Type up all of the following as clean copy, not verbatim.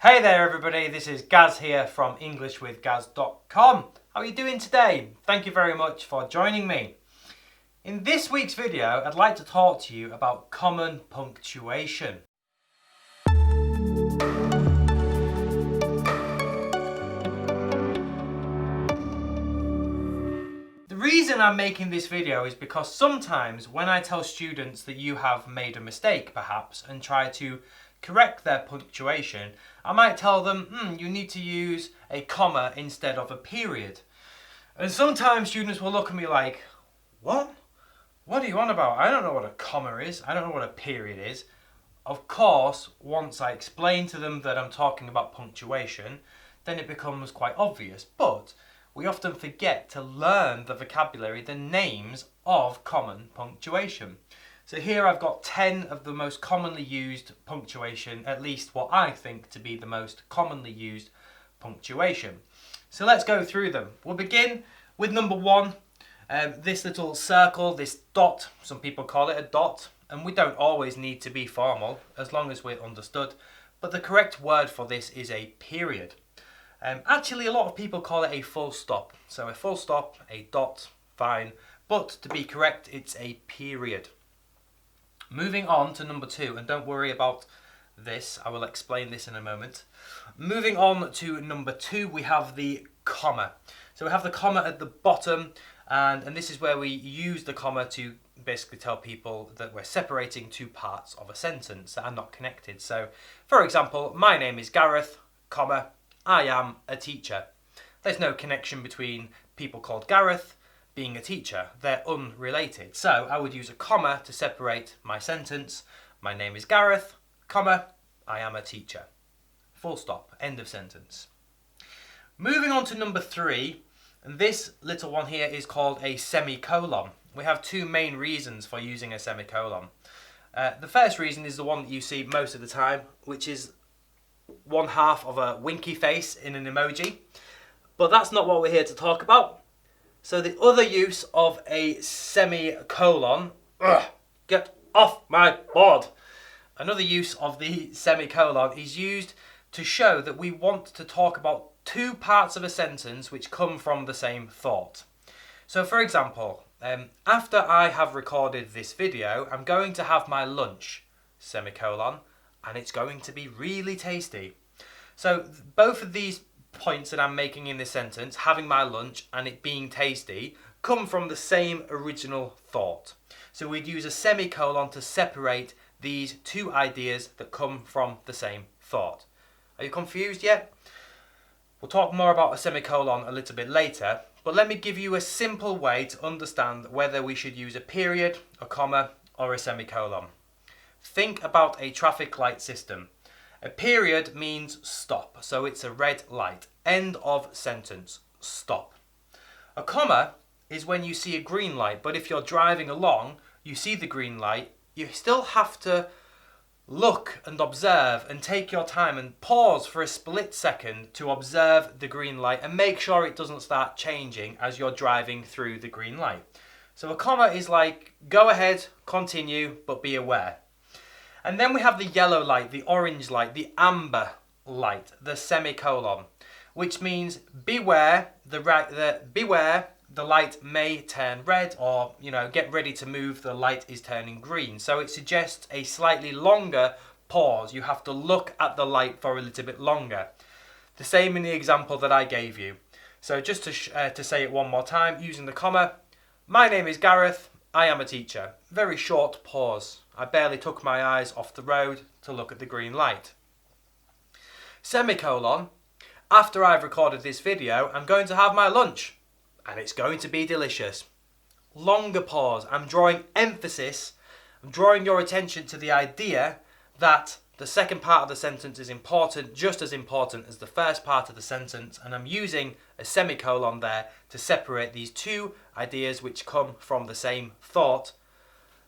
Hey there everybody, this is Gaz here from EnglishWithGaz.com. How are you doing today? Thank you very much for joining me. In this week's video, I'd like to talk to you about common punctuation. The reason I'm making this video is because sometimes when I tell students that you have made a mistake perhaps and try to correct their punctuation, I might tell them, you need to use a comma instead of a period. And sometimes students will look at me like, what? What are you on about? I don't know what a comma is. I don't know what a period is. Of course, once I explain to them that I'm talking about punctuation, then it becomes quite obvious. But we often forget to learn the vocabulary, the names of common punctuation. So here I've got 10 of the most commonly used punctuation, at least what I think to be the most commonly used punctuation. So let's go through them. We'll begin with number 1, this little circle, this dot, some people call it a dot, and we don't always need to be formal as long as we're understood, but the correct word for this is a period. Actually, a lot of people call it a full stop. So a full stop, a dot, fine, but to be correct, it's a period. Moving on to number 2, and don't worry about this, I will explain this in a moment. Moving on to number 2, we have the comma. So we have the comma at the bottom, and this is where we use the comma to basically tell people that we're separating two parts of a sentence that are not connected. So, for example, my name is Gareth, comma, I am a teacher. There's no connection between people called Gareth being a teacher. They're unrelated. So I would use a comma to separate my sentence. My name is Gareth, comma, I am a teacher. Full stop, end of sentence. Moving on to number 3, and this little one here is called a semicolon. We have 2 main reasons for using a semicolon. The first reason is the one that you see most of the time, which is one half of a winky face in an emoji. But that's not what we're here to talk about. So the other use of a semicolon, get off my board. Another use of the semicolon is used to show that we want to talk about 2 parts of a sentence which come from the same thought. So for example, after I have recorded this video, I'm going to have my lunch, semicolon, and it's going to be really tasty. So both of these points that I'm making in this sentence, having my lunch and it being tasty, come from the same original thought. So we'd use a semicolon to separate these 2 ideas that come from the same thought. Are you confused yet? We'll talk more about a semicolon a little bit later, but let me give you a simple way to understand whether we should use a period, a comma, or a semicolon. Think about a traffic light system. A period means stop, so it's a red light. End of sentence, stop. A comma is when you see a green light, but if you're driving along, you see the green light, you still have to look and observe and take your time and pause for a split second to observe the green light and make sure it doesn't start changing as you're driving through the green light. So a comma is like, go ahead, continue, but be aware. And then we have the yellow light, the orange light, the amber light, the semicolon, which means beware the light may turn red, or get ready to move, the light is turning green. So it suggests a slightly longer pause. You have to look at the light for a little bit longer. The same in the example that I gave you. So just to say it one more time, using the comma, my name is Gareth, I am a teacher. Very short pause. I barely took my eyes off the road to look at the green light. Semicolon, after I've recorded this video, I'm going to have my lunch and it's going to be delicious. Longer pause. I'm drawing emphasis. I'm drawing your attention to the idea that the second part of the sentence is important, just as important as the first part of the sentence, and I'm using a semicolon there to separate these 2 ideas which come from the same thought.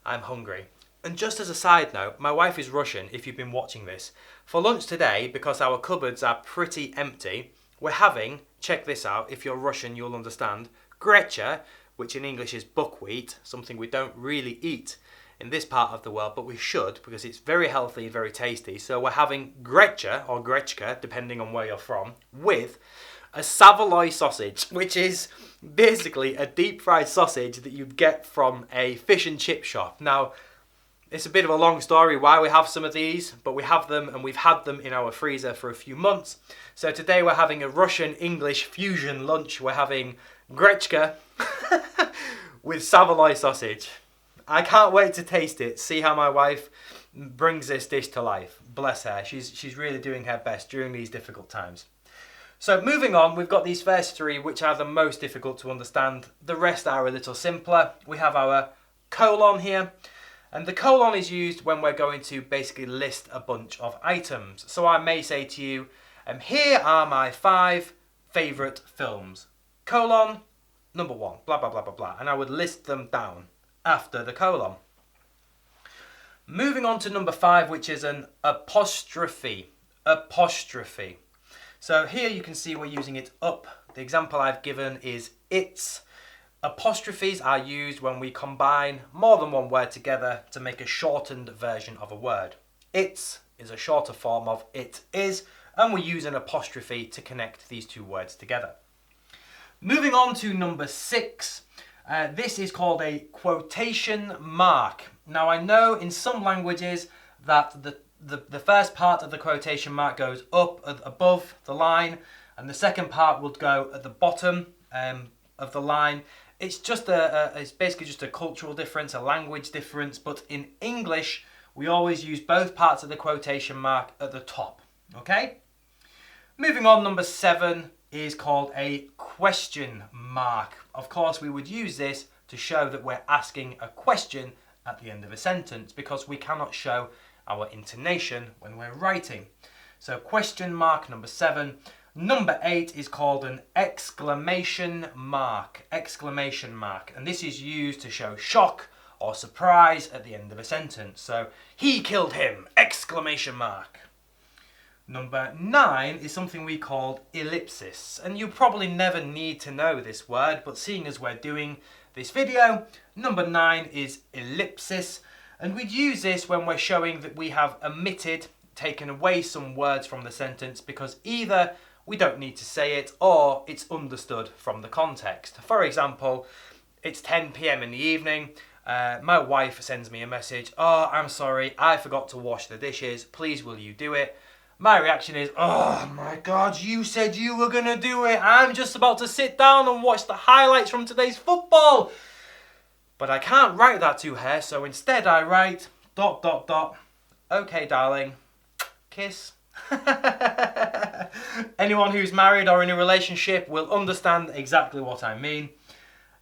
I'm hungry. And just as a side note, my wife is Russian, if you've been watching this. For lunch today, because our cupboards are pretty empty, we're having, check this out, if you're Russian you'll understand, grecha, which in English is buckwheat, something we don't really eat in this part of the world, but we should because it's very healthy, very tasty. So we're having greccia or grechka, depending on where you're from, with a Savoy sausage, which is basically a deep fried sausage that you'd get from a fish and chip shop. Now, it's a bit of a long story why we have some of these, but we have them and we've had them in our freezer for a few months. So today we're having a Russian-English fusion lunch. We're having grechka with Savoy sausage. I can't wait to taste it, see how my wife brings this dish to life. Bless her, she's really doing her best during these difficult times. So moving on, we've got these first three which are the most difficult to understand. The rest are a little simpler. We have our colon here, and the colon is used when we're going to basically list a bunch of items. So I may say to you, here are my 5 favourite films. Colon, number 1, blah, blah, blah, blah, blah. And I would list them down after the colon. Moving on to number 5, which is an apostrophe. Apostrophe. So here you can see we're using it up. The example I've given is its. Apostrophes are used when we combine more than one word together to make a shortened version of a word. Its is a shorter form of it is, and we use an apostrophe to connect these two words together. Moving on to number 6. This is called a quotation mark. Now I know in some languages that the first part of the quotation mark goes up above the line, and the second part would go at the bottom of the line. It's just it's basically just a cultural difference, a language difference, but in English we always use both parts of the quotation mark at the top. Okay? Moving on, number 7 is called a question mark. Of course, we would use this to show that we're asking a question at the end of a sentence because we cannot show our intonation when we're writing. So question mark, number 7. Number 8 is called an exclamation mark. Exclamation mark. And this is used to show shock or surprise at the end of a sentence. So, he killed him! Exclamation mark. Number 9 is something we call ellipsis. And you probably never need to know this word, but seeing as we're doing this video, number 9 is ellipsis. And we'd use this when we're showing that we have omitted, taken away some words from the sentence because either we don't need to say it or it's understood from the context. For example, it's 10 p.m. in the evening. My wife sends me a message. Oh, I'm sorry, I forgot to wash the dishes. Please, will you do it? My reaction is, oh my God, you said you were going to do it. I'm just about to sit down and watch the highlights from today's football. But I can't write that to her, so instead I write ... Okay, darling. Kiss. Anyone who's married or in a relationship will understand exactly what I mean.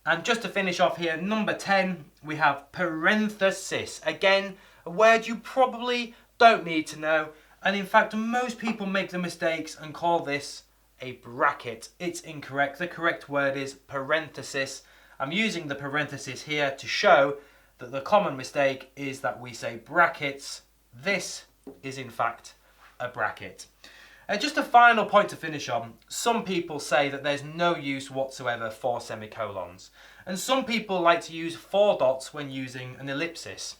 And just to finish off here, number 10, we have parenthesis. Again, a word you probably don't need to know. And in fact, most people make the mistakes and call this a bracket. It's incorrect. The correct word is parenthesis. I'm using the parenthesis here to show that the common mistake is that we say brackets. This is in fact a bracket. Just a final point to finish on. Some people say that there's no use whatsoever for semicolons. And some people like to use 4 dots when using an ellipsis.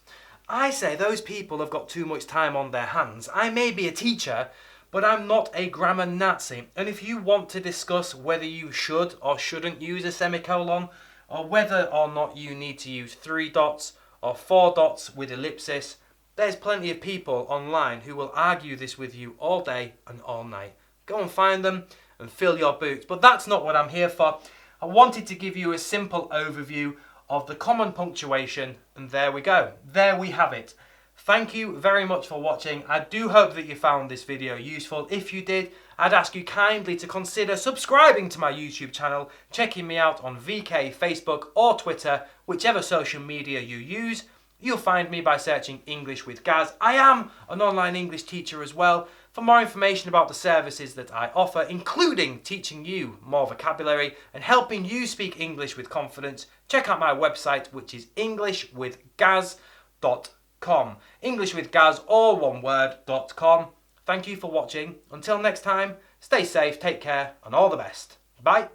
I say those people have got too much time on their hands. I may be a teacher, but I'm not a grammar Nazi. And if you want to discuss whether you should or shouldn't use a semicolon, or whether or not you need to use 3 dots or 4 dots with ellipsis, there's plenty of people online who will argue this with you all day and all night. Go and find them and fill your boots. But that's not what I'm here for. I wanted to give you a simple overview of the common punctuation, and there we go. There we have it. Thank you very much for watching. I do hope that you found this video useful. If you did, I'd ask you kindly to consider subscribing to my YouTube channel, checking me out on VK, Facebook or Twitter, whichever social media you use. You'll find me by searching English with Gaz. I am an online English teacher as well. For more information about the services that I offer, including teaching you more vocabulary and helping you speak English with confidence, check out my website, which is englishwithgaz.com. Englishwithgaz, all one word.com. Thank you for watching. Until next time, stay safe, take care, and all the best. Bye.